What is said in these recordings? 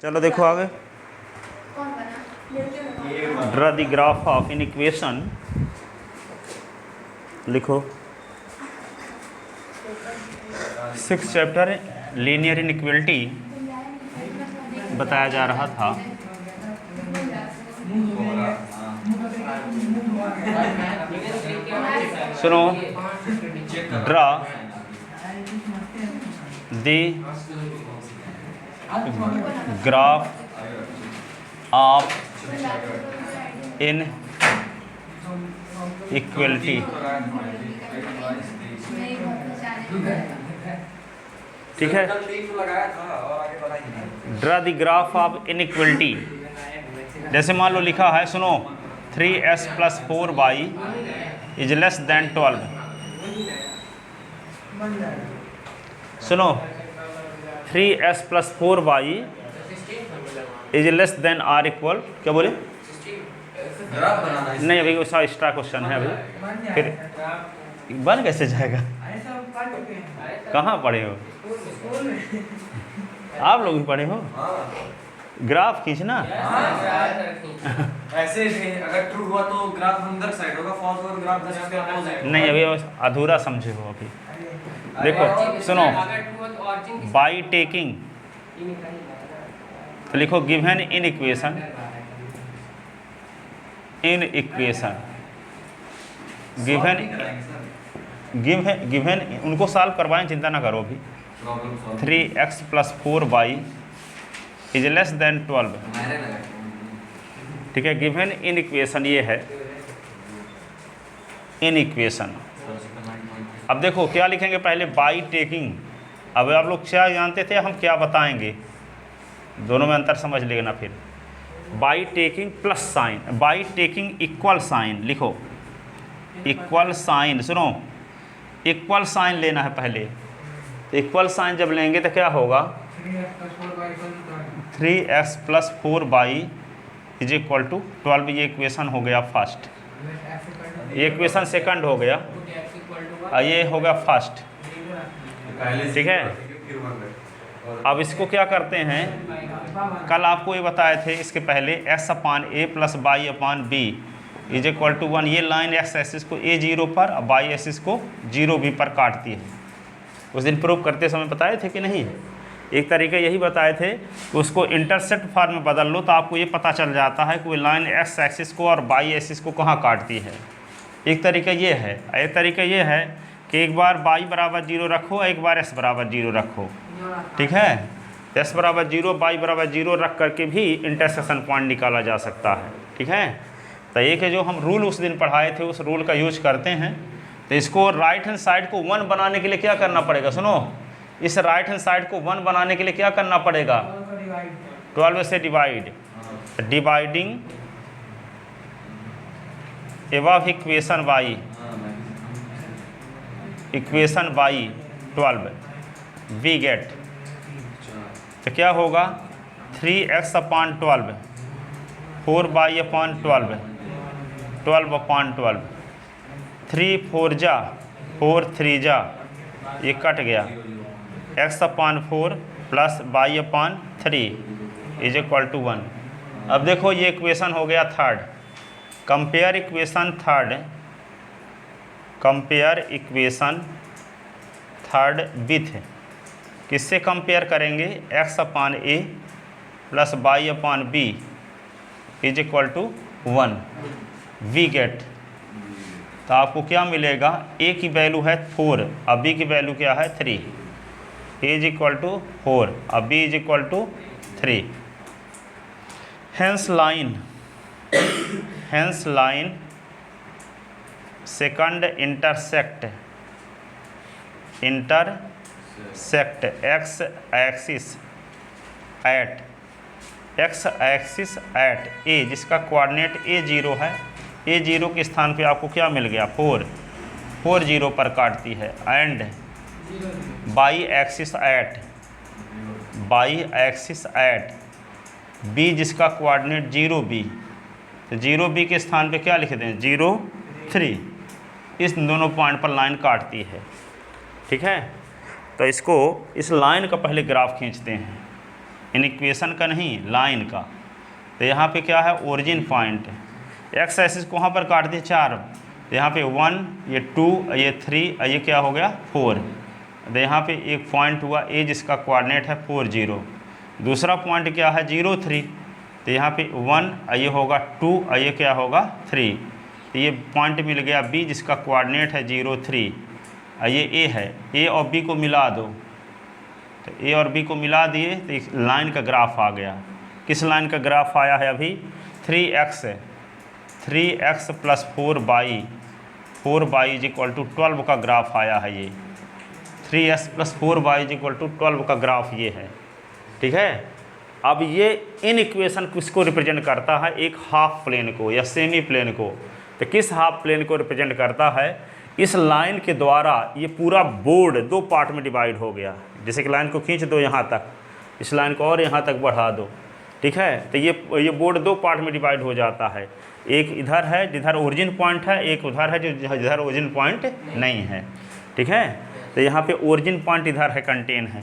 चलो देखो आगे। Draw the graph of in equation. लिखो 6 चैप्टर लीनियर इनइक्वालिटी बताया जा रहा था। सुनो, draw the graph of in equality. ठीक है, draw the graph of inequality. जैसे मान लो लिखा है, सुनो, 3s + 4y is less then 12। सुनो, 3s + 4y is less than or equal, क्या बोले? नहीं, अभी उसका एक्स्ट्रा क्वेश्चन है अभी। फिर बन कैसे जाएगा? कहाँ पढ़े हो आप लोग? भी पढ़े हो? ग्राफ खींचना ऐसे अगर ट्रू हुआ तो ग्राफ अंदर साइड होगा, फॉल्स हुआ तो ग्राफ इसके अपोजिट। नहीं, अभी अधूरा समझे हो अभी। देखो सुनो, बाई टेकिंग, तो लिखो गिवन इन इक्वेशन, गिवन उनको सॉल्व करवाएं, चिंता ना करो अभी। 3x + 4y is less then 12। ठीक है, गिवन इन इक्वेशन ये है इन इक्वेशन। अब देखो क्या लिखेंगे पहले, बाई टेकिंग। अब आप लोग क्या जानते थे, हम क्या बताएंगे, दोनों में अंतर समझ लेना। फिर by taking plus sign, by taking equal sign. लिखो इक्वल साइन। सुनो, इक्वल साइन लेना है पहले। इक्वल साइन जब लेंगे तो क्या होगा, 3x + 4y is equal to 12। ये इक्वेशन हो गया फर्स्ट, ये इक्वेशन सेकंड हो गया, और ये हो गया फर्स्ट। ठीक है, अब इसको क्या करते हैं, कल आपको ये बताए थे इसके पहले, x/a + y/b is equal to 1। ये लाइन x एक्सिस को a0 पर और y एक्सिस को 0b पर काटती है। उस दिन प्रूव करते समय बताए थे कि नहीं? एक तरीका यही बताए थे कि उसको इंटरसेप्ट फॉर्म में बदल लो तो आपको ये पता चल जाता है कि वो लाइन x एक्सिस को और y एक्सिस को कहाँ काटती है। एक तरीका ये है, एक तरीका ये है कि एक बार y = 0 रखो, एक बार s = 0 रखो। ठीक है, s = 0 y = 0 रख करके भी इंटरसेक्शन पॉइंट निकाला जा सकता है। ठीक है, तो एक है जो हम रूल उस दिन पढ़ाए थे, उस रूल का यूज करते हैं। तो इसको राइट हैंड साइड को 1 बनाने के लिए क्या करना पड़ेगा? सुनो, इस राइट हैंड साइड को 1 बनाने के लिए क्या करना पड़ेगा? 12 से divide. Dividing above equation y 12 we get. तो क्या होगा, 3x/12 4y/12 12/12 3 4 जा 4 3 जा, ये कट गया, x/4 + y/3 is equal to 1। अब देखो ये इक्वेशन हो गया third. Compare equation third, compare equation third with, किससे कंपेयर करेंगे? x/a + y/b is equal to 1 we get. तो आपको क्या मिलेगा, a की वैल्यू है 4 और b की वैल्यू क्या है 3। a इज इक्वल टू 4 और b is equal to 3। Hence line second intersect x axis at a, जिसका कोऑर्डिनेट a0 है। a0 के स्थान पे आपको क्या मिल गया, 4 0 पर काटती है। And by axis at b, जिसका कोऑर्डिनेट 0b, तो 0b के स्थान पे क्या लिख दें, 0 3। इस दोनों पॉइंट पर लाइन काटती है। ठीक है, तो इसको, इस लाइन का पहले ग्राफ खींचते हैं। इन इक्वेशन का नहीं, लाइन का। तो यहाँ पे क्या है, ओरिजिन पॉइंट, एक्स एक्सिस को वहाँ पर काट दिए 4, तो यहाँ पे 1, ये 2, ये 3, ये क्या हो गया 4। तो यहाँ पे एक पॉइंट हुआ ए जिसका कोऑर्डिनेट है 4 0। दूसरा पॉइंट क्या है 0 3, तो यहाँ पे 1, ये होगा 2, ये क्या होगा 3। तो ये पॉइंट मिल गया बी जिसका कोऑर्डिनेट है 0 3, ये ए है। ए और बी को मिला दो, तो ए और बी को मिला दिए तो एक लाइन का ग्राफ आ गया। किस लाइन का ग्राफ आया है अभी, 3x है, 3x + 4y is equal to 12 का ग्राफ आया है। ये 3x + 4y is equal to 12 का ग्राफ ये है, ठीक है। अब ये इन इक्वेशन किसको रिप्रेजेंट करता है, एक हाफ प्लेन को या सेमी प्लेन को। तो किस हाफ प्लेन को रिप्रेजेंट करता है, इस लाइन के द्वारा ये पूरा बोर्ड 2 पार्ट में डिवाइड हो गया। जैसे कि लाइन को खींच दो यहाँ तक, इस लाइन को और यहाँ तक बढ़ा दो, ठीक है। तो ये बोर्ड 2 पार्ट में डिवाइड हो जाता है। एक इधर है जिधर ओरिजिन पॉइंट है, एक उधर है जो जिधर ओरिजिन पॉइंट नहीं है, ठीक है। तो यहाँ पे ओरिजिन पॉइंट इधर है, कंटेन है।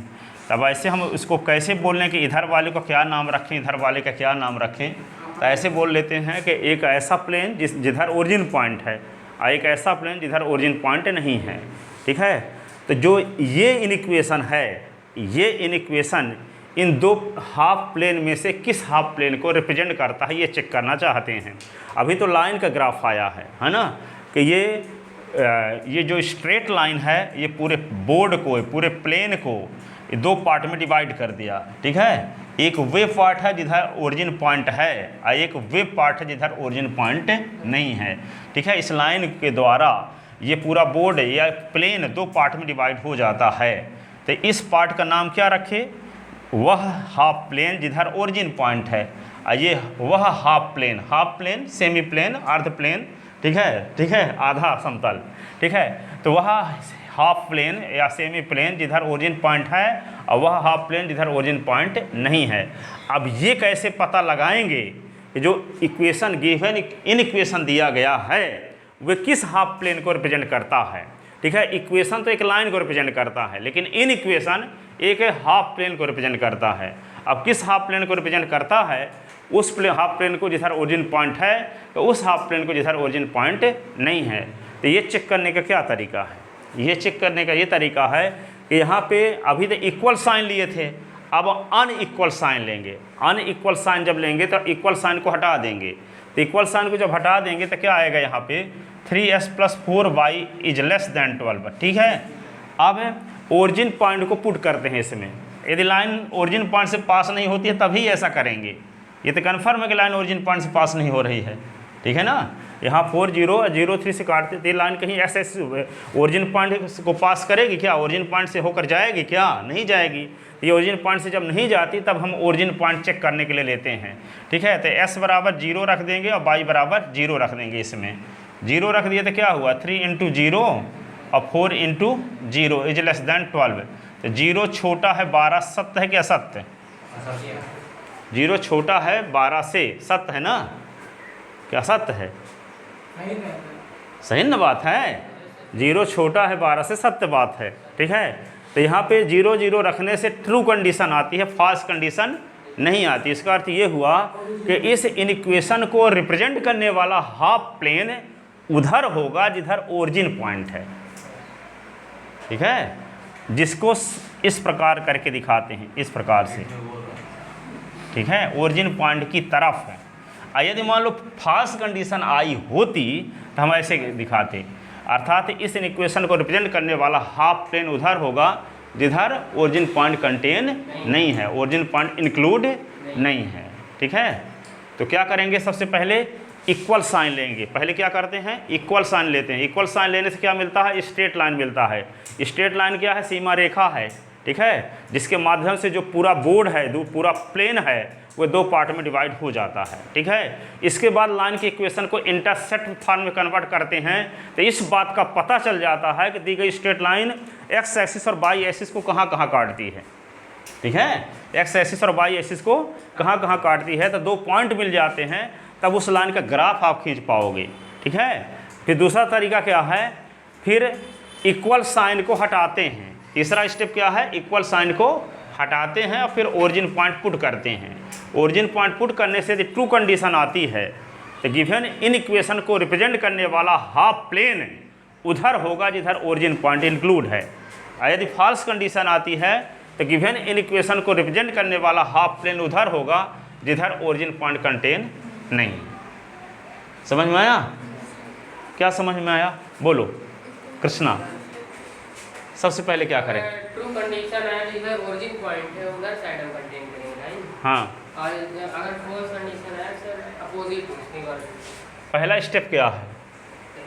तब ऐसे हम उसको कैसे बोल लें कि इधर वाले को क्या नाम रखें, इधर वाले का क्या नाम रखें। तो ऐसे बोल लेते हैं कि एक ऐसा प्लेन जिधर ओरिजिन पॉइंट है और एक ऐसा प्लेन जिधर ओरिजिन पॉइंट नहीं है, ठीक है। तो जो ये इनइक्वेशन है, ये इनइक्वेशन इन 2 हाफ प्लेन में से किस हाफ प्लेन को रिप्रेजेंट करता है, ये चेक करना चाहते हैं। अभी तो लाइन का ग्राफ आया है ना, कि ये जो स्ट्रेट लाइन है ये पूरे बोर्ड को, पूरे प्लेन को 2 पार्ट में डिवाइड कर दिया, ठीक है। एक वे पार्ट है जिधर ओरिजिन पॉइंट है और एक वे पार्ट है जिधर ओरिजिन पॉइंट नहीं है, ठीक है। इस लाइन के द्वारा ये पूरा बोर्ड या प्लेन 2 पार्ट में डिवाइड हो जाता है। तो इस पार्ट का नाम क्या रखे, वह हाफ प्लेन जिधर ओरिजिन पॉइंट है, और ये वह हाफ प्लेन, सेमी प्लेन, अर्ध प्लेन, ठीक है, आधा समतल, ठीक है। तो वह हाफ प्लेन या सेमी प्लेन जिधर ओरिजिन पॉइंट है और वह हाफ प्लेन जिधर ओरिजिन पॉइंट नहीं है। अब ये कैसे पता लगाएंगे कि जो इक्वेशन गिवन इन इक्वेशन दिया गया है वे किस हाफ प्लेन को रिप्रेजेंट करता है, ठीक है। इक्वेशन तो एक लाइन को रिप्रेजेंट करता है, लेकिन इन इक्वेशन एक हाफ प्लेन को रिप्रेजेंट करता है। अब किस हाफ प्लेन को रिप्रेजेंट करता है, उस हाफ प्लेन को जिधर ओरिजिन पॉइंट है, तो उस हाफ प्लेन को जिधर ओरिजिन पॉइंट नहीं है। तो ये चेक करने का क्या तरीका है, ये चेक करने का ये तरीका है कि यहाँ पे अभी तो इक्वल साइन लिए थे, अब अनइक्वल साइन लेंगे। अनइक्वल साइन जब लेंगे तो इक्वल साइन को हटा देंगे। तो इक्वल साइन को जब हटा देंगे तो क्या आएगा यहाँ पे, 3s + 4y is less than 12, ठीक है। अब ओरिजिन पॉइंट को पुट करते हैं इसमें। यदि लाइन ओरिजिन पॉइंट से पास नहीं होती है तभी ऐसा करेंगे। ये तो कन्फर्म है कि लाइन ओरिजिन पॉइंट से पास नहीं हो रही है, ठीक है ना। यहाँ 4 0 0 3 से काटते थे, लाइन कहीं ऐसे ओरिजिन पॉइंट को पास करेगी क्या, ओरिजिन पॉइंट से होकर जाएगी क्या, नहीं जाएगी। ये ओरिजिन पॉइंट से जब नहीं जाती तब हम ओरिजिन पॉइंट चेक करने के लिए लेते हैं, ठीक है। तो s = 0 रख देंगे और y = 0 रख देंगे। इसमें 0 रख दिए तो क्या हुआ, 3 × 0 और 4 × 0 इज लेस दैन 12। तो 0 छोटा है 12, सत्य है क्या, सत्य। 0 छोटा है 12 से, सत्य है ना, क्या सत्य है, सही ना बात है। 0 छोटा है 12 से, सत्य बात है, ठीक है। तो यहाँ पे 0 0 रखने से ट्रू कंडीशन आती है, फॉल्स कंडीशन नहीं आती। इसका अर्थ ये हुआ कि इस इनइक्वेशन को रिप्रेजेंट करने वाला हाफ प्लेन उधर होगा जिधर ओरिजिन पॉइंट है, ठीक है। जिसको इस प्रकार करके दिखाते हैं, इस प्रकार से, ठीक है, ओरिजिन पॉइंट की तरफ है। यदि मान लो फॉल्स कंडीशन आई होती तो हम ऐसे दिखाते, अर्थात इस इक्वेशन को रिप्रेजेंट करने वाला हाफ प्लेन उधर होगा जिधर ओरिजिन पॉइंट कंटेन नहीं है, ओरिजिन पॉइंट इंक्लूड नहीं है, ठीक है। तो क्या करेंगे, सबसे पहले इक्वल साइन लेंगे। पहले क्या करते हैं, इक्वल साइन लेते हैं। इक्वल साइन लेने से क्या मिलता है, स्ट्रेट लाइन मिलता है। स्ट्रेट लाइन क्या है, सीमा रेखा है, ठीक है, जिसके माध्यम से जो पूरा बोर्ड है, जो पूरा प्लेन है, वो 2 पार्ट में डिवाइड हो जाता है, ठीक है। इसके बाद लाइन के इक्वेशन को इंटरसेक्ट फॉर्म में कन्वर्ट करते हैं तो इस बात का पता चल जाता है कि दी गई स्ट्रेट लाइन एक्स एक्सिस और वाई एक्सिस को कहाँ कहाँ काटती है, ठीक है। एक्स एक्सिस और वाई एक्सिस को कहाँ कहाँ काटती है, तो 2 पॉइंट मिल जाते हैं, तब उस लाइन का ग्राफ आप खींच पाओगे, ठीक है। फिर दूसरा तरीका क्या है, फिर इक्वल साइन को हटाते हैं। तीसरा स्टेप क्या है, इक्वल साइन को हटाते हैं और फिर ओरिजिन पॉइंट पुट करते हैं। ओरिजिन पॉइंट पुट करने से यदि ट्रू कंडीशन आती है तो गिवन इन इक्वेशन को रिप्रेजेंट करने वाला हाफ प्लेन उधर होगा जिधर ओरिजिन पॉइंट इंक्लूड है। और यदि फॉल्स कंडीशन आती है तो गिवन इन इक्वेशन को रिप्रेजेंट करने वाला हाफ प्लेन उधर होगा जिधर ओरिजिन पॉइंट कंटेन नहीं। समझ में आया? क्या समझ में आया? बोलो कृष्णा। सबसे पहले क्या करें? ट्रू कंडीशन है जिधर ओरिजिन पॉइंट है उधर साइड हम कंटेन करेंगे, राइट? हाँ। और अगर फॉल्स कंडीशन है सर अपोजिट उसकी वर्ड। पहला स्टेप क्या है?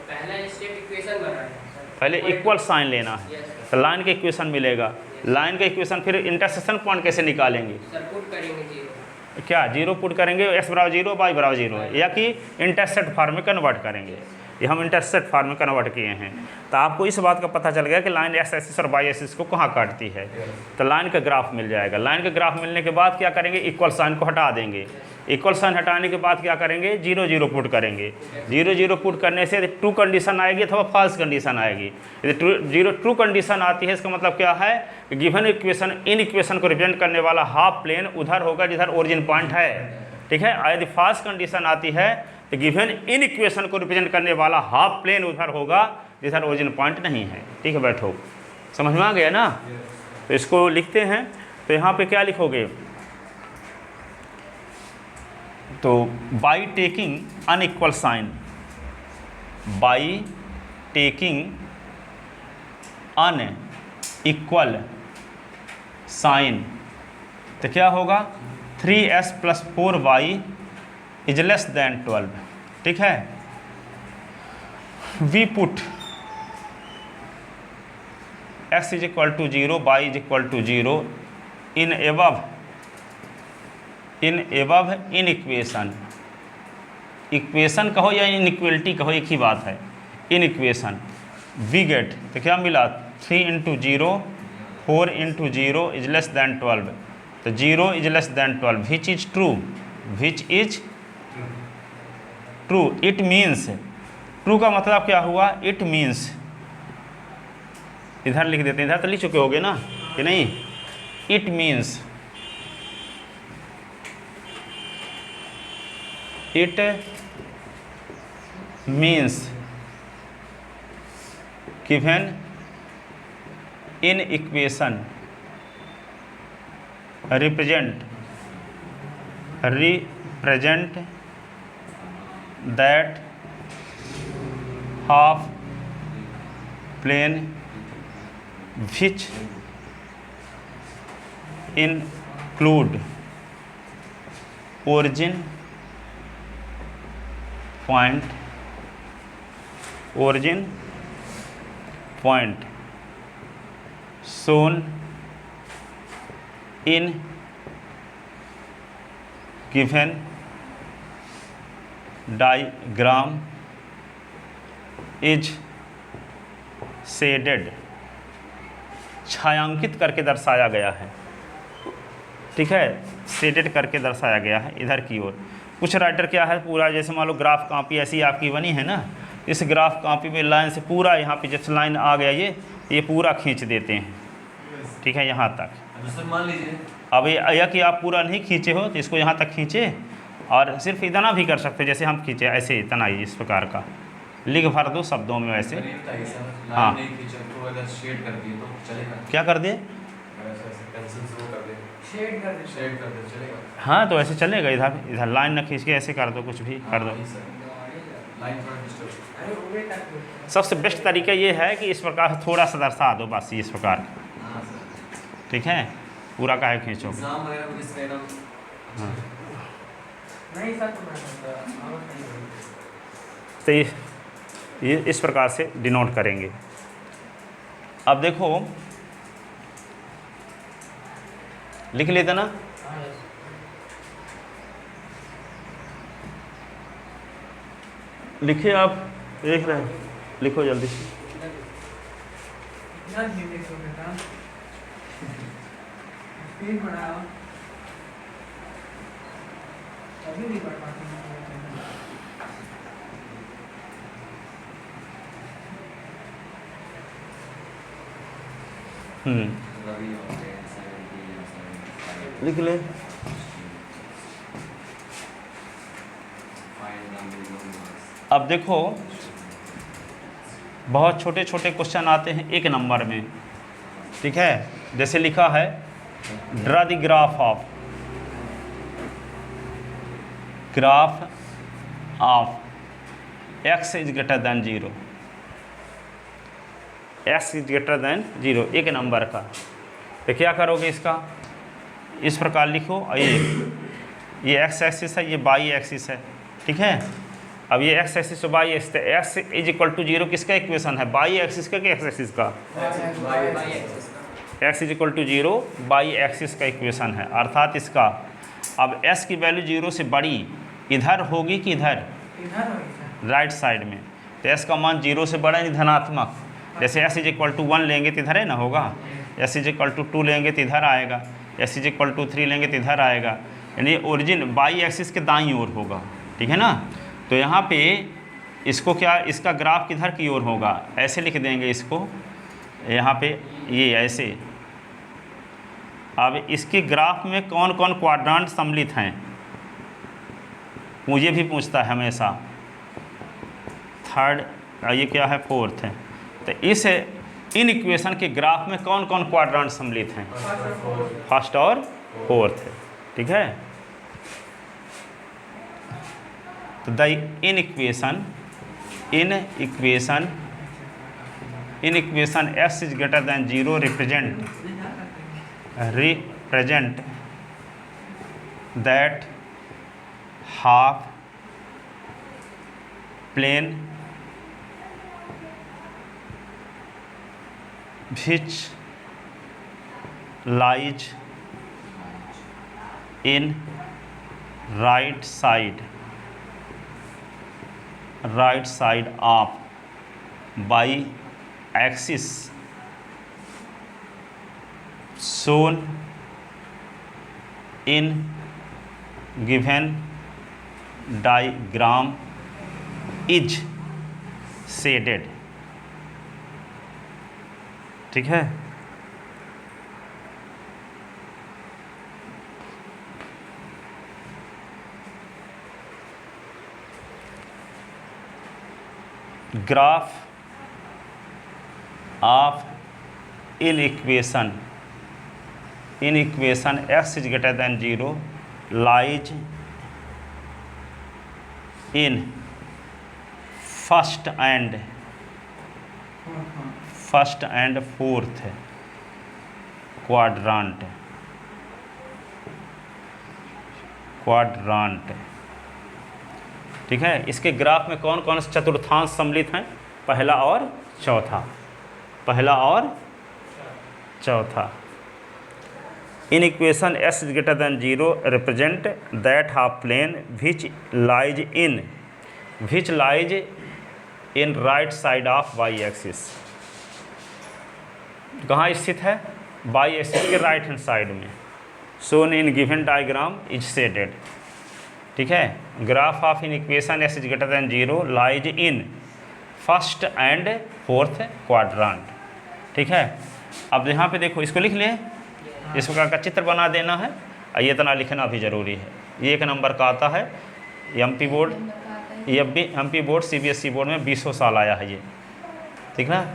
पहला स्टेप इक्वेशन बनाना है सर। पहले इक्वल साइन लेना है। Yes sir. तो लाइन का इक्वेशन मिलेगा। लाइन का इक्वेशन फिर इंटरसेक्शन पॉइंट कैसे निकालेंगे? सर पुट करेंगे जीरो। क्या जीरो पुट करेंगे? एक्स बराबर जीरो, वाई बराबर जीरो है, या कि इंटरसेप्ट फॉर्म में कन्वर्ट करेंगे। ये हम इंटरसेप्ट फॉर्म में कन्वर्ट किए हैं। तो आपको इस बात का पता चल गया कि लाइन एक्स एक्सिस और वाई एक्सिस को कहाँ काटती है। तो लाइन का ग्राफ मिल जाएगा। लाइन का ग्राफ मिलने के बाद क्या करेंगे? इक्वल साइन को हटा देंगे। इक्वल साइन हटाने के बाद क्या करेंगे? जीरो जीरो पुट करेंगे। जीरो जीरो पुट करने से यदि ट्रू कंडीशन आएगी अथवा फॉल्स कंडीशन आएगी। यदि जीरो ट्रू कंडीशन आती है इसका मतलब क्या है कि गिवन इक्वेशन इन इक्वेशन को रिप्रेजेंट करने वाला हाफ प्लेन उधर होगा जिधर ओरिजिन पॉइंट है। ठीक है। और यदि फॉल्स कंडीशन आती है तो गिवन इन इक्वेशन को रिप्रेजेंट करने वाला हाफ प्लेन उधर होगा जिधर ओरिजिन पॉइंट नहीं है। ठीक है, बैठो। समझ में आ गया ना? तो इसको लिखते हैं। तो यहाँ पे क्या लिखोगे? तो by taking unequal sign, by taking unequal sign तो क्या होगा? 3s + 4y is less then 12। ठीक है। We put x = 0, y = 0 in above inequation. Equation कहो या इनइक्वलिटी कहो एक ही बात है। इन इक्वेशन वी गेट तो क्या मिला? 3 × 0 4 × 0 इज लेस देन 12। तो 0 is less then 12 which is true, which is true. It means, true का मतलब क्या हुआ? इट मीन्स, इधर लिख देते हैं, इधर तो लिख चुके होगे ना कि नहीं? It means, it means given in equation represent that half plane which include origin point shown in given diagram is shaded, छायांकित करके दर्शाया गया है। ठीक है, शेडेड करके दर्शाया गया है इधर की ओर। कुछ राइटर क्या है, पूरा जैसे मान लो ग्राफ कॉपी ऐसी आपकी बनी है ना, इस ग्राफ कॉपी में लाइन से पूरा यहाँ पे जैसे लाइन आ गया ये पूरा खींच देते हैं। ठीक है, यहाँ तक। सर मान लीजिए अब ये कि आप पूरा नहीं खींचे हो तो इसको यहाँ तक खींचे और सिर्फ इतना भी कर सकते जैसे हम खींचे, ऐसे इतना ही इस प्रकार का लिख भर दो शब्दों में वैसे। हाँ, शेड कर दिए तो चलेगा? क्या कर दिए? शेड कर दे चलेगा? हाँ, तो ऐसे चलेगा। इधर इधर लाइन न खींच के ऐसे कर दो, कुछ भी कर दो। सबसे बेस्ट तरीका ये है कि इस प्रकार से थोड़ा सा दर्शा दो बस, इस प्रकार। ठीक है, पूरा काहे खींचो। हाँ, तो ये इस प्रकार से डिनोट करेंगे। अब देखो, लिख लेते ना। लिखिए, आप देख रहे हैं, लिखो जल्दी से। लिख ले। अब देखो बहुत छोटे छोटे क्वेश्चन आते हैं 1 नंबर में, ठीक है। जैसे लिखा है draw the graph of x is greater than 0, x is greater than 0, 1 number का। तो क्या करोगे इसका, इस प्रकार लिखो। ये x एक्सिस है, ये y एक्सिस है, ठीक है। अब ये x एक्सिस और y एक्सिस है, x इज इक्वल टू 0 किसका इक्वेशन है, y एक्सिस का कि x एक्सिस का, x is equal to 0 y axis का इक्वेशन है। अर्थात इसका अब s की वैल्यू 0 से बड़ी इधर होगी कि इधर, राइट साइड में। तो s का मान 0 से बड़ा यानी धनात्मक। जैसे s इज इक्वल टू 1 लेंगे तो इधर है ना होगा, s इज इक्वल टू 2 लेंगे तो इधर आएगा, s इज इक्वल टू 3 लेंगे तो इधर आएगा, यानी ओरिजिन y एक्सिस के दाईं ओर होगा, ठीक है ना। तो यहाँ पे इसको क्या, इसका ग्राफ किधर की ओर होगा, ऐसे लिख देंगे इसको यहाँ पे, ये ऐसे। अब इसके ग्राफ में कौन कौन क्वाड्रेंट सम्मिलित हैं, मुझे भी पूछता है हमेशा। थर्ड, ये क्या है, फोर्थ है। तो इस इन इक्वेशन के ग्राफ में कौन कौन क्वाड्रेंट सम्मिलित हैं, फर्स्ट और फोर्थ है, ठीक है। तो the inequation x is greater than 0 represent that half plane which lies in right side of y axis shown in given diagram is shaded, ठीक है। Graph of inequation x is greater than 0 lies in first and fourth quadrant, ठीक है। इसके graph में कौन कौन से चतुर्थांश सम्मिलित हैं, पहला और चौथा। Inequations s is greater than 0 represent that half plane which lies in right side of y axis. कहाँ स्थित है, y एक्सिस के राइट हैंड साइड में। Shown in given diagram is shaded, ठीक है। Graph of inequations s is greater than 0 lies in first and fourth quadrant, ठीक है। अब यहाँ पे देखो, इसको लिख लें, इस प्रकार का चित्र बना देना है। ये इतना लिखना भी ज़रूरी है। ये 1 नंबर का आता है एमपी बोर्ड, ये भी एमपी बोर्ड सीबीएसई बोर्ड में 20 साल आया है ये, ठीक ना।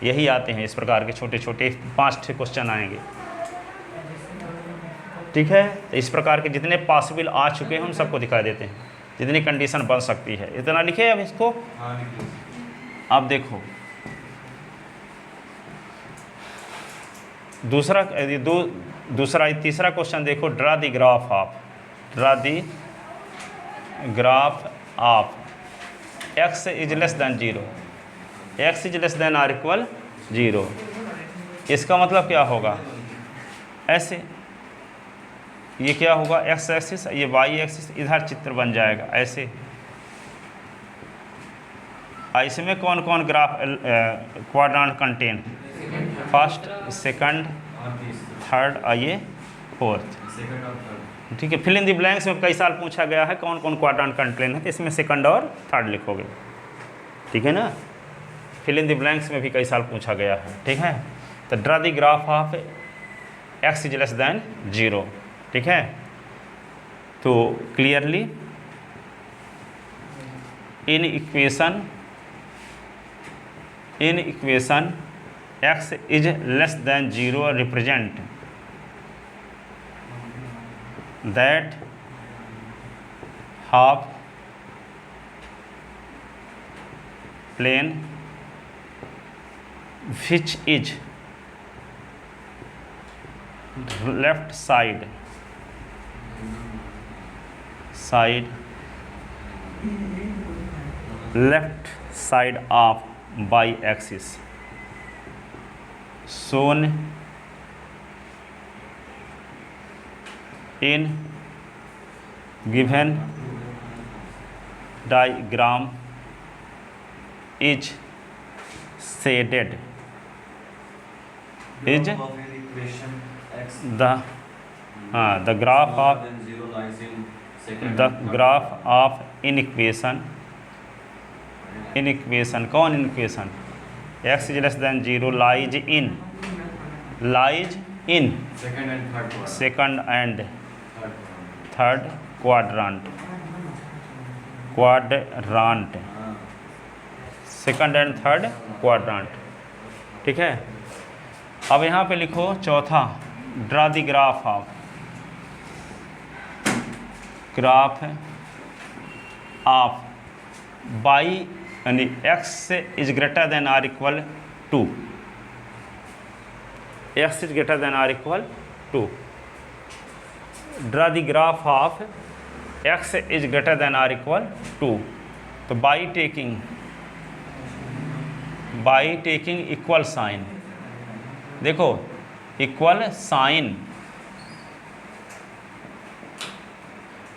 यही आते हैं इस प्रकार के छोटे छोटे 5 क्वेश्चन आएंगे, ठीक है। तो इस प्रकार के जितने पॉसिबल आ चुके हैं हम सबको दिखा देते हैं, जितनी कंडीशन बन सकती है इतना लिखे। अब इसको अब देखो तीसरा क्वेश्चन देखो। Draw the graph of x is less than 0, x is less than or equal 0। इसका मतलब क्या होगा, ऐसे ये क्या होगा, x एक्सिस, ये y एक्सिस, इधर चित्र बन जाएगा ऐसे। इसमें कौन कौन graph quadrant contain, first, second, third, ये फोर्थ, ठीक है। फिल इन द ब्लैंक्स में कई साल पूछा गया है कौन कौन क्वाड्रेंट कंटेन है, तो इसमें सेकंड और थर्ड लिखोगे, ठीक है ना। फिल इन द ब्लैंक्स में भी कई साल पूछा गया है, ठीक है। तो draw the graph of x is less than 0, ठीक है, तो clearly inequation x is less than 0 represent that half plane which is left side left side of y axis shown in given diagram is shaded is Of an equation x the graph more of than 0 lies in second the and third graph quadrant. of inequation कौन इनक्वेशन x is less than 0 lies in Second and third quadrant. second and Third quadrant. third quadrant हाँ, second and third quadrant, ठीक है। अब यहाँ पे लिखो चौथा, draw the graph of y यानी x is greater than or equal to, x is greater than or equal to. Draw the graph of x is greater than or equal to, तो by taking equal sign, देखो equal sign,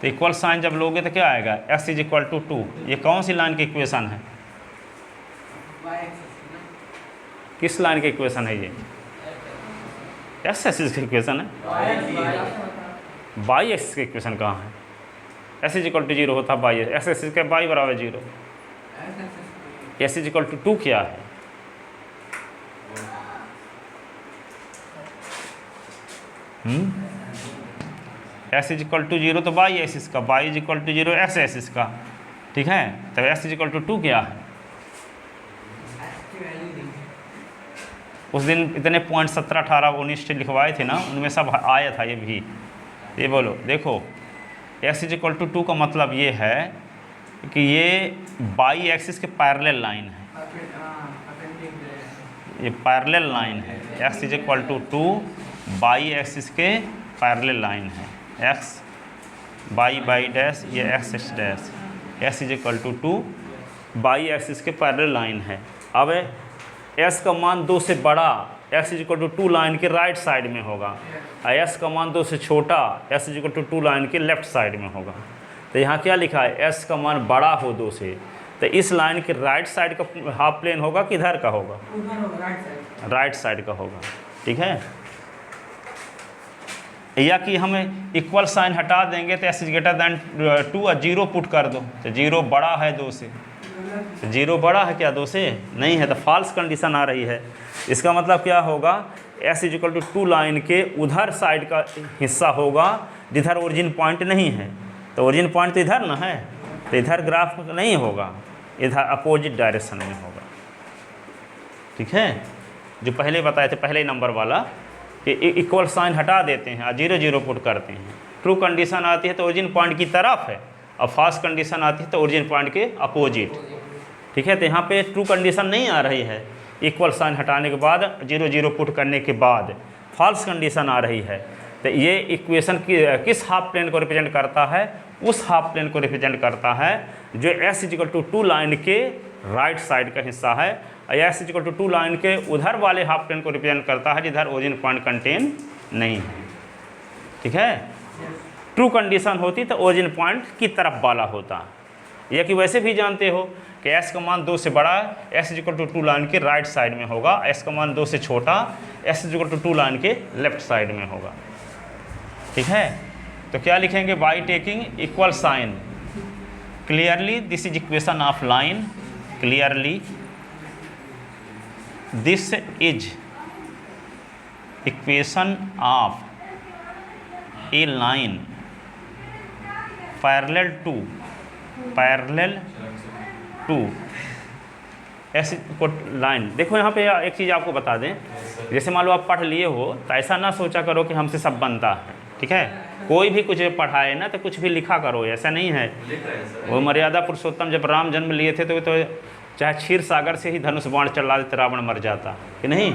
तो equal sign जब लोगे तो क्या आएगा, x is equal to 2। ये कौन सी लाइन की इक्वेशन है, किस लाइन की इक्वेशन है ये, एक्स एक्सिस की इक्वेशन है। बाई एक्सिस की इक्वेशन कहाँ है, x इज इक्वल टू 0 होता बाई एक्स एक्सिस के बाई बराबर 0, x इज इक्वल टू 2 क्या है, एक्स इज इक्वल टू 0 तो बाई एक्सिस का, y is equal to 0 x axis का, ठीक है। तब एक्स इज इक्वल टू 2 क्या है, उस दिन इतने पॉइंट 17, 18, 19 लिखवाए थे ना, उनमें सब आया था ये भी। ये बोलो, देखो एक्स इज इक्वल टू 2 का मतलब ये है कि ये बाई एक्सिस के पैरेलल लाइन है, ये पैरेलल लाइन है, x is equal to 2 y axis के पैरेलल लाइन है, एक्स बाई डैश ये x dash, x is equal to 2 y axis के पैरेलल लाइन है। अब एस का मान 2 से बड़ा x is equal to 2 line के राइट साइड में होगा, और एस का मान 2 से छोटा x is equal to 2 line के लेफ्ट साइड में होगा। तो यहाँ क्या लिखा है, एस का मान बड़ा हो 2 से, तो इस लाइन के राइट साइड का हाफ प्लेन होगा, किधर का होगा, राइट साइड का होगा, ठीक है। या कि हमें इक्वल साइन हटा देंगे तो एस इज ग्रेटर दैन 2 और 0 पुट कर दो, तो 0 बड़ा है 2 से, तो 0 बड़ा है क्या 2 से, नहीं है, तो फॉल्स कंडीशन आ रही है। इसका मतलब क्या होगा, x is equal to 2 line के उधर साइड का हिस्सा होगा जिधर ओरिजिन पॉइंट नहीं है, तो ओरिजिन पॉइंट तो इधर ना है, तो इधर ग्राफ नहीं होगा, इधर अपोजिट डायरेक्शन में होगा, ठीक है। जो पहले बताए थे पहले नंबर वाला कि इक्वल साइन हटा देते हैं और 0 0 पुट करते हैं, ट्रू कंडीशन आती है तो ओरिजिन पॉइंट की तरफ है, और फॉल्स कंडीशन आती है तो ओरिजिन पॉइंट के अपोजिट, ठीक है। तो यहाँ पे ट्रू कंडीशन नहीं आ रही है, इक्वल साइन हटाने के बाद 0 0 पुट करने के बाद फॉल्स कंडीशन आ रही है। तो ये इक्वेशन किस हाफ प्लेन को रिप्रेजेंट करता है, उस हाफ प्लेन को रिप्रेजेंट करता है जो x is equal to 2 line के राइट साइड का हिस्सा है, और x is equal to 2 line के उधर वाले हाफ प्लेन को रिप्रेजेंट करता है जिधर ओरिजिन पॉइंट कंटेन नहीं है, ठीक है। ट्रू कंडीशन होती तो ओरिजिन पॉइंट की तरफ वाला होता, या कि वैसे भी जानते हो कि एस का मान 2 से बड़ा x is equal to 2 line के राइट साइड में होगा, एस का मान 2 से छोटा x is equal to 2 line के लेफ्ट साइड में होगा, ठीक है। तो क्या लिखेंगे, by taking equal sign, clearly this is equation of line, clearly this is equation of a line parallel to ऐसी को लाइन। देखो यहाँ पे एक चीज़ आपको बता दें, जैसे मान लो आप पढ़ लिए हो तो ऐसा ना सोचा करो कि हमसे सब बनता है, ठीक है। कोई भी कुछ पढ़ाए ना तो कुछ भी लिखा करो, ऐसा नहीं है। वो मर्यादा पुरुषोत्तम जब राम जन्म लिए थे तो चाहे क्षीर सागर से ही धनुष बाण चला देते रावण मर जाता कि नहीं।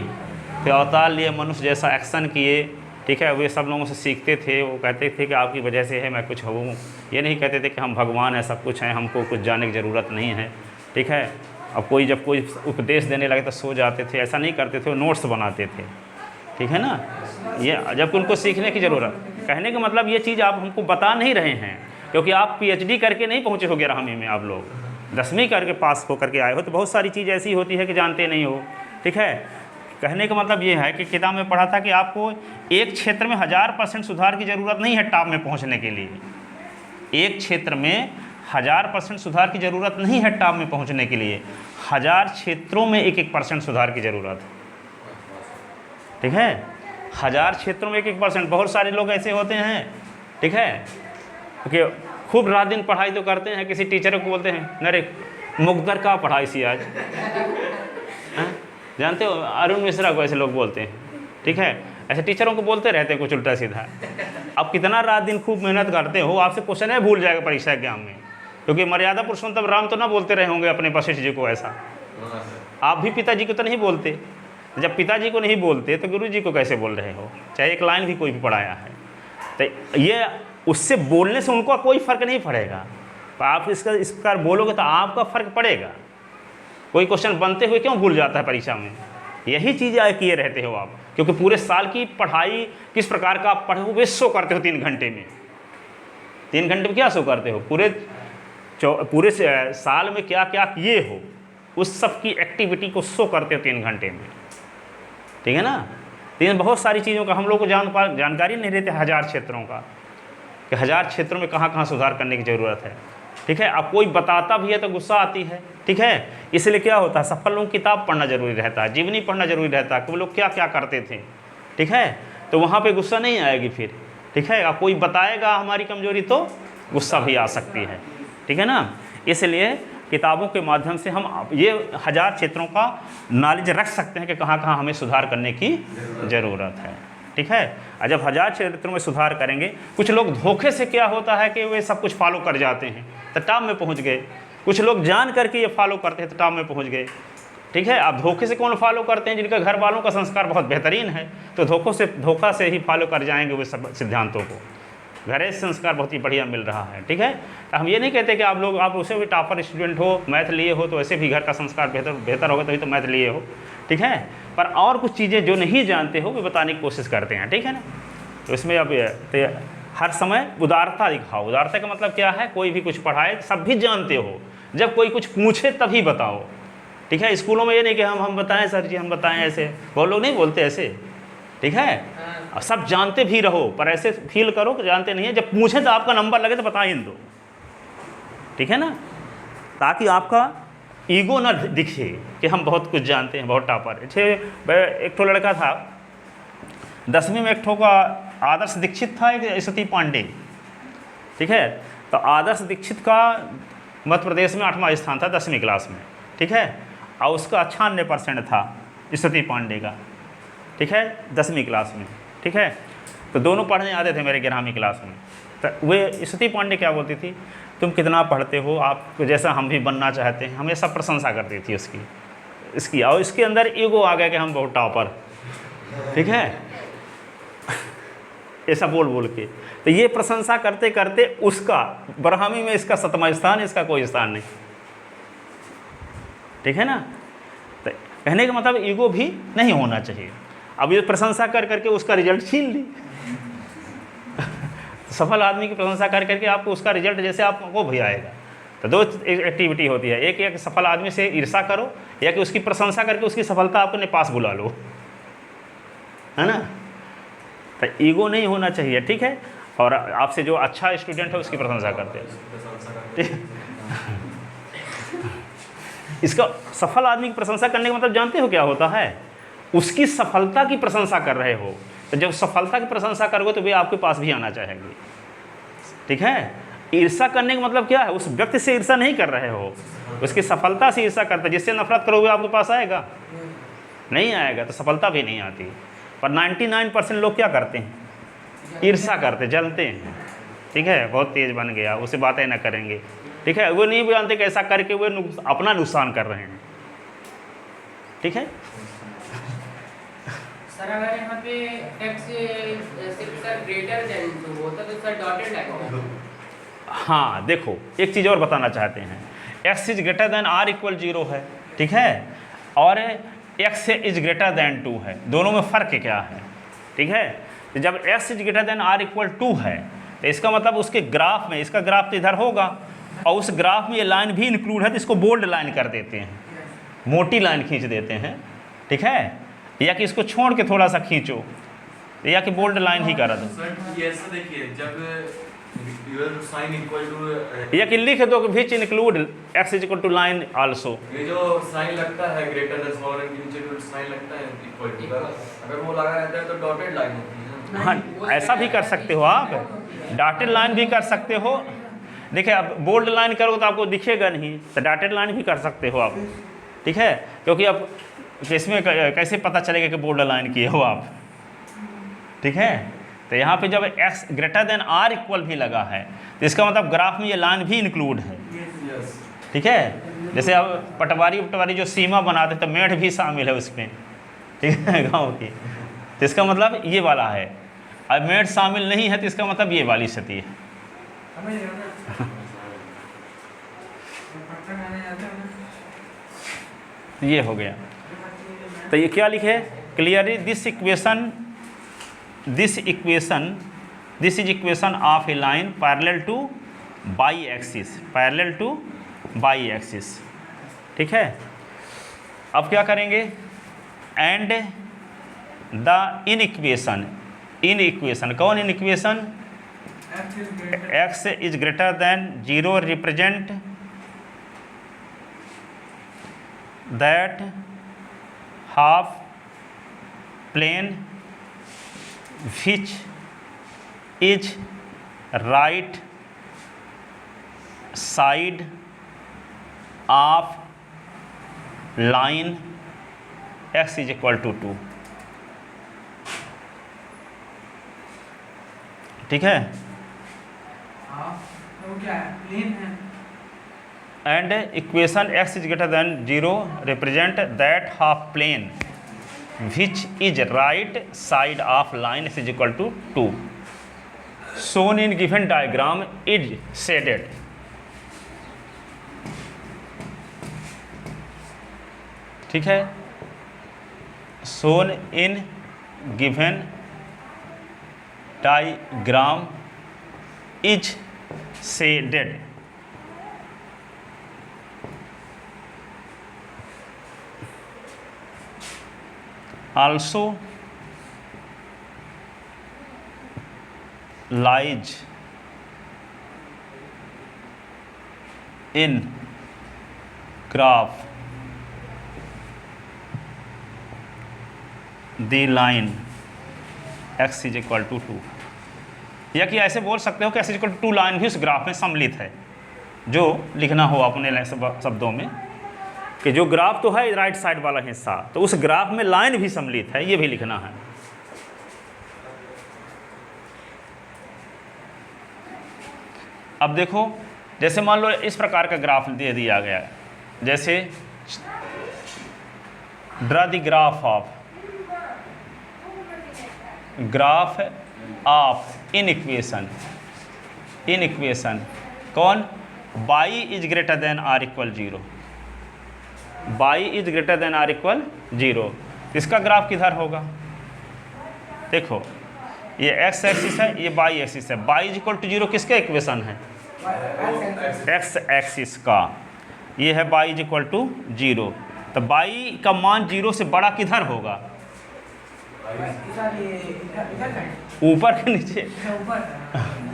तो अवतार लिए मनुष्य जैसा एक्शन किए, ठीक है। वे सब लोगों से सीखते थे, वो कहते थे कि आपकी वजह से है मैं कुछ हूँ, ये नहीं कहते थे कि हम भगवान हैं सब कुछ हैं हमको कुछ जानने की ज़रूरत नहीं है, ठीक है। अब कोई जब कोई उपदेश देने लगे तो सो जाते थे, ऐसा नहीं करते थे, वो नोट्स बनाते थे, ठीक है ना। ये जब उनको सीखने की ज़रूरत, कहने का मतलब ये चीज़ आप हमको बता नहीं रहे हैं, क्योंकि आप पीएचडी करके नहीं पहुँचे हो 11वीं में, आप लोग 10वीं करके पास होकर के आए हो, तो बहुत सारी चीज़ ऐसी होती है कि जानते नहीं हो, ठीक है। कहने का मतलब ये है कि किताब में पढ़ा था कि आपको एक क्षेत्र में 1000% सुधार की ज़रूरत नहीं है टॉप में पहुँचने के लिए। एक क्षेत्र में 1000% सुधार की ज़रूरत नहीं है टॉप में पहुँचने के लिए, 1000 क्षेत्रों में 1-1% सुधार की ज़रूरत है, ठीक है। 1000 क्षेत्रों में 1-1%। बहुत सारे लोग ऐसे होते हैं, ठीक है, कि खूब रात दिन पढ़ाई तो करते हैं, किसी टीचर को बोलते हैं अरे मुकद्दर का पढ़ाई सी आज, जानते हो अरुण मिश्रा को ऐसे लोग बोलते हैं, ठीक है। ऐसे टीचरों को बोलते रहते हैं कुछ उल्टा सीधा। अब कितना रात दिन खूब मेहनत करते हो, आपसे क्वेश्चन है भूल जाएगा परीक्षा एग्जाम में, क्योंकि मर्यादा पुरुषोत्तम राम तो ना बोलते रहे होंगे अपने वशिष्ठ जी को ऐसा। आप भी पिताजी को तो नहीं बोलते, जब पिताजी को नहीं बोलते तो गुरु जी को कैसे बोल रहे हो, चाहे एक लाइन भी कोई भी पढ़ाया है। तो ये उससे बोलने से उनको कोई फ़र्क नहीं पड़ेगा, आप इस प्रकार बोलोगे तो आपका फ़र्क पड़ेगा। कोई क्वेश्चन बनते हुए क्यों भूल जाता है परीक्षा में, यही चीज़ किए रहते हो आप, क्योंकि पूरे साल की पढ़ाई किस प्रकार का आप पढ़े हुए शो करते हो 3 घंटे में। 3 घंटे में क्या शो करते हो, पूरे साल में क्या क्या किए हो उस सब की एक्टिविटी को शो करते हो 3 घंटे में, ठीक है ना। लेकिन बहुत सारी चीज़ों का हम लोग को जानकारी नहीं रहती 1000 क्षेत्रों का, कि 1000 क्षेत्रों में कहाँ कहाँ सुधार करने की ज़रूरत है, ठीक है। अब कोई बताता भी है तो गुस्सा आती है, ठीक है। इसलिए क्या होता है, सफल लोगों की किताब पढ़ना जरूरी रहता है, जीवनी पढ़ना जरूरी रहता है कि वो लोग क्या क्या करते थे, ठीक है। तो वहाँ पे गुस्सा नहीं आएगी फिर, ठीक है। अब कोई बताएगा हमारी कमजोरी तो गुस्सा भी आ सकती है, ठीक है ना। इसलिए किताबों के माध्यम से हम ये 1000 क्षेत्रों का नॉलेज रख सकते हैं कि कहाँ कहाँ हमें सुधार करने की ज़रूरत है, ठीक है। और जब 1000 क्षेत्रों में सुधार करेंगे, कुछ लोग धोखे से क्या होता है कि वे सब कुछ फॉलो कर जाते हैं तो टॉप में पहुंच गए, कुछ लोग जान करके ये फॉलो करते हैं तो टॉप में पहुंच गए, ठीक है। अब धोखे से कौन फॉलो करते हैं, जिनका घर वालों का संस्कार बहुत बेहतरीन है तो धोखा से ही फॉलो कर जाएंगे वे सब सिद्धांतों को। घरेलू संस्कार बहुत ही बढ़िया मिल रहा है, ठीक है। तो हम ये नहीं कहते कि आप उससे भी टॉपर स्टूडेंट हो, मैथ लिए हो तो ऐसे भी घर का संस्कार बेहतर होगा, तभी तो मैथ लिए हो, ठीक है। पर और कुछ चीज़ें जो नहीं जानते हो वो बताने की कोशिश करते हैं, ठीक है ना। तो इसमें अब तो हर समय उदारता दिखाओ। उदारता का मतलब क्या है, कोई भी कुछ पढ़ाए सब भी जानते हो, जब कोई कुछ पूछे तभी बताओ, ठीक है। स्कूलों में ये नहीं कि हम बताएं सर जी हम बताएं, ऐसे बहुत लोग नहीं बोलते ऐसे, ठीक है। सब जानते भी रहो पर ऐसे फील करो कि जानते नहीं है, जब पूछें तो आपका नंबर लगे तो बता ही दो, ठीक है ना, ताकि आपका ईगो ना दिखे कि हम बहुत कुछ जानते हैं, बहुत टॉपर। एक ठो लड़का था 10वीं में, एक ठो का आदर्श दीक्षित था, एक सती पांडे, ठीक है। तो आदर्श दीक्षित का मध्य प्रदेश में 8वां स्थान था 10वीं क्लास में, ठीक है। और उसका 98% था सती पांडे का, ठीक है, 10वीं क्लास में, ठीक है। तो दोनों पढ़ने आते थे मेरे 11वीं क्लास में। तो वे सती पांडे क्या बोलती थी, तुम कितना पढ़ते हो, आप जैसा हम भी बनना चाहते हैं, हमेशा प्रशंसा करती थी इसकी। और इसके अंदर ईगो आ गया कि हम बहुत टॉपर, ठीक है, ऐसा बोल के। तो ये प्रशंसा करते करते उसका 12वीं में इसका 7वां स्थान, इसका कोई स्थान नहीं, ठीक है ना। तो कहने का मतलब ईगो भी नहीं होना चाहिए। अब ये प्रशंसा कर करके उसका रिजल्ट छीन ली। सफल आदमी की प्रशंसा कर करके आपको उसका रिजल्ट जैसे आपको भी आएगा। तो 2 एक्टिविटी होती है, एक सफल आदमी से ईर्षा करो, या कि उसकी प्रशंसा करके उसकी सफलता अपने पास बुला लो, है ना। तो ईगो नहीं होना चाहिए, ठीक है। और आपसे जो अच्छा स्टूडेंट है उसकी प्रशंसा करते हैं। इसका सफल आदमी की प्रशंसा करने का मतलब जानते हो क्या होता है, उसकी सफलता की प्रशंसा कर रहे हो, तो जब सफलता की प्रशंसा करोगे तो वे आपके पास भी आना चाहेंगे। ठीक है, ईर्ष्या करने का मतलब क्या है? उस व्यक्ति से ईर्ष्या नहीं कर रहे हो, उसकी सफलता से ईर्ष्या करते। जिससे नफरत करोगे आपके पास आएगा? नहीं आएगा, तो सफलता भी नहीं आती। पर 99% लोग क्या करते हैं? ईर्ष्या करते, जलते हैं। ठीक है, बहुत तेज बन गया, उससे बातें ना करेंगे। ठीक है, वो नहीं जानते कि ऐसा करके वे अपना नुकसान कर रहे हैं। ठीक है, सर अगर यहाँ पे x सिर्फ सर ग्रेटर देन 2 होता तो सर डॉटेड लाइन होता। हाँ देखो, एक चीज़ और बताना चाहते हैं, x is greater then r equal 0 है। ठीक है, और x इज ग्रेटर देन 2 है। दोनों में फ़र्क क्या है? ठीक है, तो जब x is greater then r equal 2 है तो इसका मतलब उसके ग्राफ में, इसका ग्राफ तो इधर होगा और उस ग्राफ में ये लाइन भी इंक्लूड है, तो इसको बोल्ड लाइन कर देते हैं, मोटी लाइन खींच देते हैं। ठीक है, या कि इसको छोड़ के थोड़ा सा खींचो, या कि बोल्ड लाइन ही करा दो, सर ये ऐसा देखिए, जब यूर साइन इक्वल टू, या कि लिख दो कि which include x is equal to line also. ये जो साइन लगता है ग्रेटर देन स्मॉलर के नीचे जो साइन लगता है इक्वल टू, अगर वो लगा रहता है तो डॉटेड लाइन होती है। हाँ, ऐसा भी कर सकते हो आप, डॉटेड लाइन भी कर सकते हो। देखिए, अब बोल्ड लाइन करोगे तो आपको दिखेगा नहीं, तो डॉटेड लाइन भी कर सकते हो आप। ठीक है, क्योंकि अब इसमें कैसे पता चलेगा कि बोल्ड लाइन किए हो आप? ठीक है, तो यहाँ पे जब x greater than r equal भी लगा है तो इसका मतलब ग्राफ में ये लाइन भी इंक्लूड है। ठीक है, जैसे अब पटवारी जो सीमा बनाते तो मेढ़ भी शामिल है उसमें। ठीक है, गाँव की, तो इसका मतलब ये वाला है। अब मेढ़ शामिल नहीं है तो इसका मतलब ये वाली स्थिति है। ये हो गया। तो ये क्या लिखे? Clearly this is equation of a line parallel two by axis. ठीक है, अब क्या करेंगे? एंड द इन इक्वेशन कौन inequation? x is greater than 0 represent that half plane which is right side of line x is equal to 2। ठीक है, and equation x is greater than 0 represent that half plane which is right side of line x is equal to 2 shown in given diagram is shaded। ठीक है, shown in given diagram is shaded। also lies in graph the line x is equal to 2। या कि ऐसे बोल सकते हो कि x is equal to 2 line भी उस ग्राफ में सम्मिलित है। जो लिखना हो अपने शब्दों में कि जो ग्राफ तो है राइट साइड वाला हिस्सा, तो उस ग्राफ में लाइन भी सम्मिलित है, ये भी लिखना है। अब देखो, जैसे मान लो इस प्रकार का ग्राफ दे दिया गया है, जैसे draw the graph of inequation कौन? y is greater then r equal 0। y is greater then r equal 0, इसका ग्राफ किधर होगा? देखो, ये x एक्सिस है, ये y एक्सिस है। y इज इक्वल टू 0 किसका इक्वेशन है? x एक्सिस का। ये है y इज इक्वल टू 0, तो y का मान 0 से बड़ा किधर होगा? ऊपर के नीचे?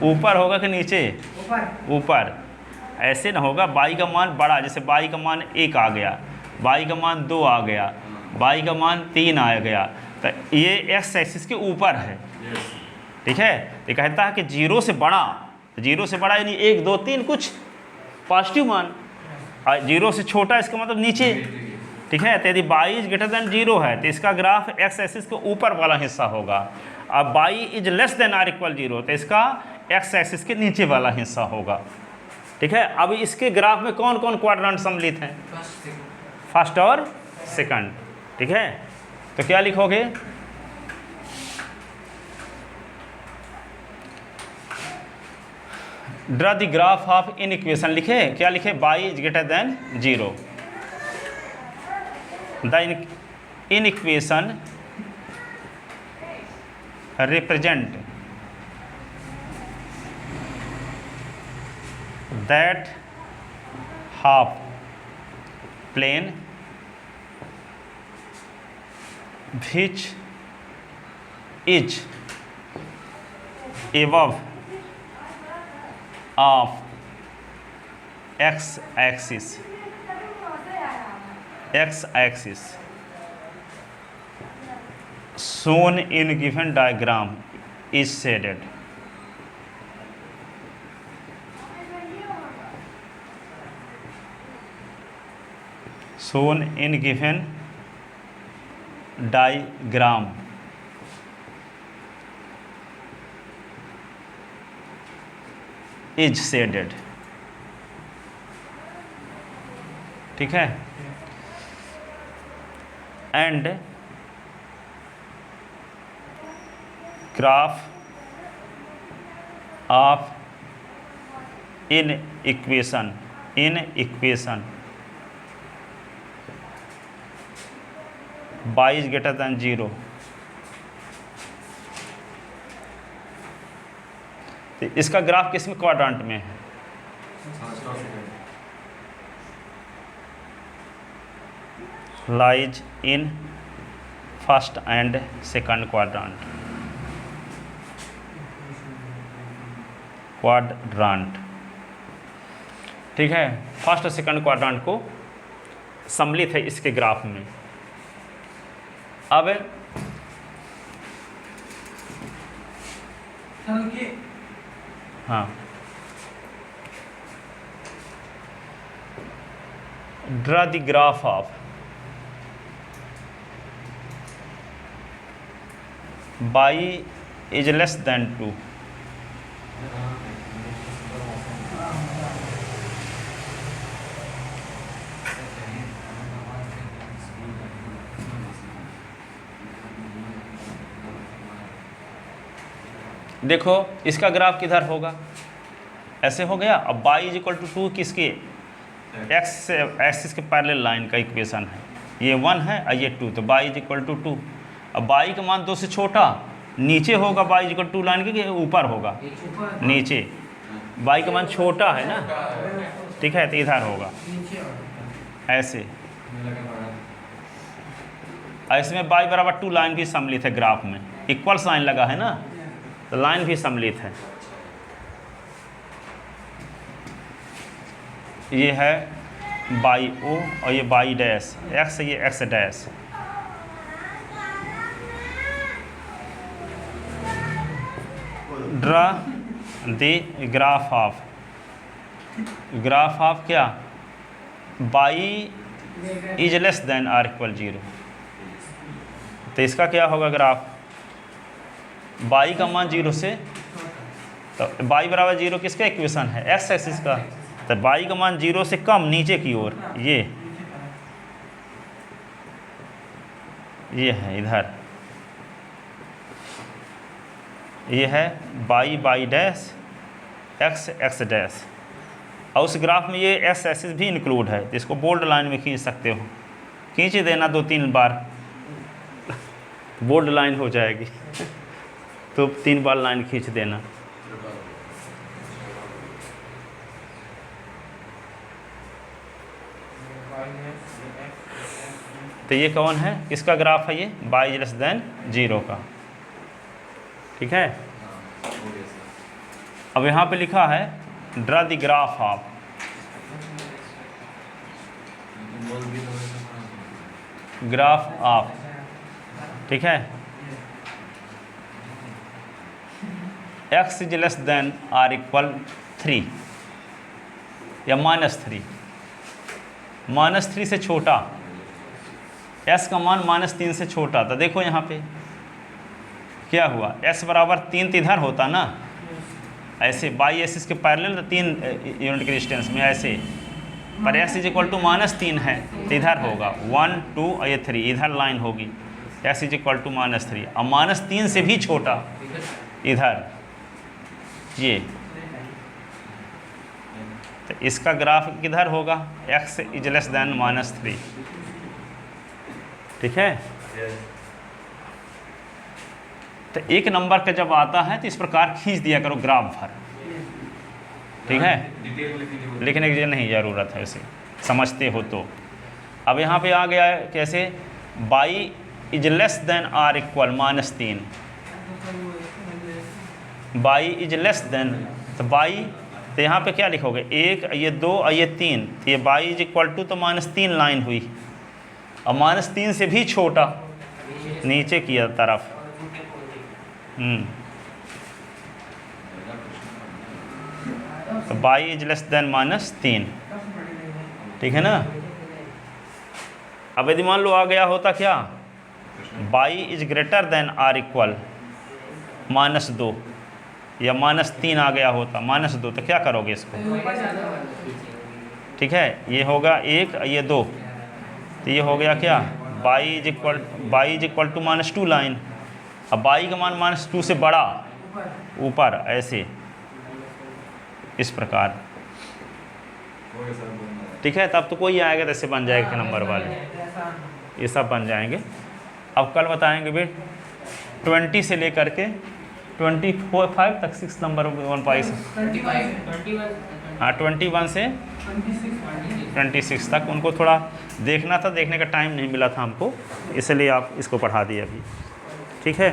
ऊपर होगा कि नीचे? ऊपर। ऐसे ना होगा, y का मान बड़ा, जैसे y का मान 1 आ गया, y का मान 2 आ गया, y का मान 3 आ गया, तो ये एक्स एक्सिस के ऊपर है, यस ठीक है। ये कहता है कि 0 से बड़ा, 0 से बड़ा यानी 1 2 3 कुछ पॉजिटिव मान, और 0 से छोटा इसका मतलब नीचे, ठीक है। तो यदि y इज ग्रेटर देन 0 है तो इसका ग्राफ एक्स एक्सिस के ऊपर वाला हिस्सा होगा। अब y is less than or equal 0 तो इसका एक्स एक्सिस के नीचे वाला हिस्सा होगा, ठीक है। अब इसके ग्राफ में कौन कौन क्वाड्रेंट सम्मिलित हैं? फर्स्ट और सेकंड, ठीक है। तो क्या लिखोगे? Draw the graph of inequation, लिखे क्या लिखे? y is greater than 0, the inequation represent that half plane which is above of x axis shown in given diagram is shaded. Shown in given diagram is shaded, ठीक है। And graph of in equation y is greater than 0, तो इसका graph किस में quadrant में है? Lies in first and second quadrant, ठीक है। फर्स्ट और सेकंड क्वाड्रेंट को सम्मिलित है इसके ग्राफ में। अब हाँ, draw the graph of y is less then 2, देखो इसका ग्राफ किधर होगा? ऐसे हो गया। अब y इज इक्वल टू 2 किसके? एक्स एक्सिस के पैरेलल लाइन का इक्वेशन है, ये 1 है और ये 2, तो y इज इक्वल टू 2। अब y का मान 2 से छोटा नीचे होगा, y is equal to line के ऊपर होगा, नीचे। y का मान छोटा है ना, ठीक है, तो इधर होगा ऐसे। ऐसे में y बराबर 2 लाइन भी सम्मिलित है ग्राफ में, इक्वल साइन लगा है ना, तो लाइन भी सम्मिलित है। ये है बाई ओ और ये बाई डैश एक्स, ये x dash. Draw the graph of क्या? Y is less than or equal 0, तो इसका क्या होगा ग्राफ? y का मान 0 से, तो y बराबर 0 किसका इक्वेशन है? एक्स एक्सिस का, तो y का मान 0 से कम नीचे की ओर, ये है इधर, ये है by dash x x dash. और उस ग्राफ में ये एक्स एक्सिस भी इंक्लूड है, तो इसको बोल्ड लाइन में खींच सकते हो, खींच देना 2-3 बार, बोल्ड लाइन हो जाएगी। तो 3 बार लाइन खींच देना। तो ये कौन है? किसका ग्राफ है? ये y इज लेस देन 0 का, ठीक है। अब यहाँ पे लिखा है ड्रा द ग्राफ ऑफ ठीक है, x is less than or equal 3 या -3, -3 से छोटा, s का मान -3 से छोटा। तो देखो यहाँ पे क्या हुआ, s बराबर 3 तो इधर होता ना, ऐसे बाई एक्सिस के पैरेलल 3 यूनिट के डिस्टेंस में ऐसे, पर s इज इक्वल टू -3 है तो इधर होगा 1 2 और ये 3 इधर लाइन होगी, s इज इक्वल टू -3 और -3 से भी छोटा इधर ये, तो इसका ग्राफ किधर होगा, x इज लेस देन -3, ठीक है। तो एक नंबर का जब आता है तो इस प्रकार खींच दिया करो ग्राफ भर, ठीक है, लिखने की नहीं ज़रूरत है, उसे समझते हो तो। अब यहाँ पे आ गया है कैसे, y is less than or equal -3, y is less than, तो बाई तो यहाँ पे क्या लिखोगे, 1 ये 2 और ये 3, तो ये बाई इज इक्वल टू तो -3 लाइन हुई, और -3 से भी छोटा नीचे की तरफ, तो बाई इज लेस देन -3, ठीक है ना। अब यदि मान लो आ गया होता क्या, y is greater than or equal -2 या -3 आ गया होता -2, तो क्या करोगे इसको, ठीक है, ये होगा 1 ये 2, तो ये हो गया क्या, y is equal to -2 line, अब बाई का मान -2 से बड़ा ऊपर ऐसे इस प्रकार, ठीक है। तब तो कोई आएगा तो ऐसे बन जाएगा नंबर वाले, ये सब बन जाएंगे। अब कल बताएंगे भी 20 से लेकर के 25 तक 6 नंबर 1 पाई से, हाँ 21 से 26 तक उनको थोड़ा देखना था, देखने का टाइम नहीं मिला था हमको, इसलिए आप इसको पढ़ा दिए अभी, ठीक है।